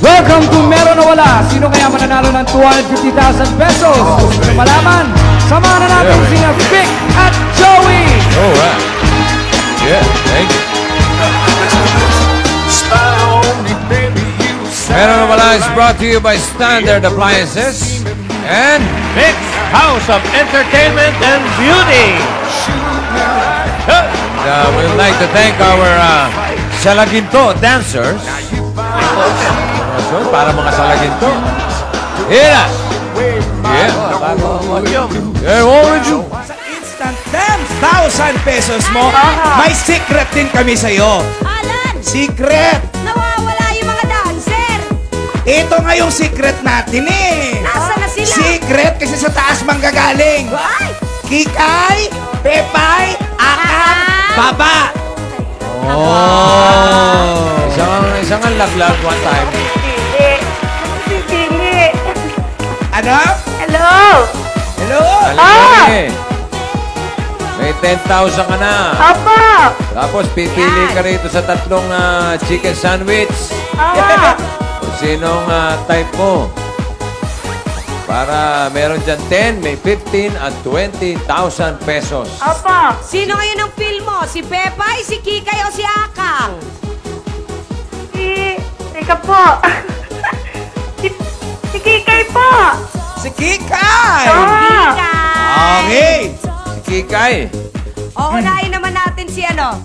Welcome to Meron o Wala. Sino kaya mananalo ng 250,000 pesos? Gusto nyo malaman? Samahan na natin sina Vic at Joey. Alright. Yeah, thank you. Meron o Wala is brought to you by Standard Appliances and Vic's House of Entertainment and Beauty. we'd like to thank our Salaginto dancers. Para mga Salaginto. Yeah. Yeah, orange. Sa Instant Dance, 1,000 pesos mo. May secret din kami sa'yo. Alan! Secret! Nawawala yung mga dancer! Ito nga yung secret natin eh. Nasaan na sila? Secret kasi sa taas manggagaling. Ay! Kikay, Pepay, Akang, Baba. Oh. Isang ang laglag one time. Pipili! Ano? Hello! Hello? May 10,000 ka na. Apa! Tapos pipili ka rito sa tatlong chicken sandwich. Kung sinong type mo. Para meron dyan 10, may 15 at 20,000 pesos. Apa! Sino ngayon ang film mo? Si Pepay, si Kikay o si Akang? Teka po. si Kikay po. Si Kikay! Kikay! Okay! Si Kikay. O, unahin naman natin si ano?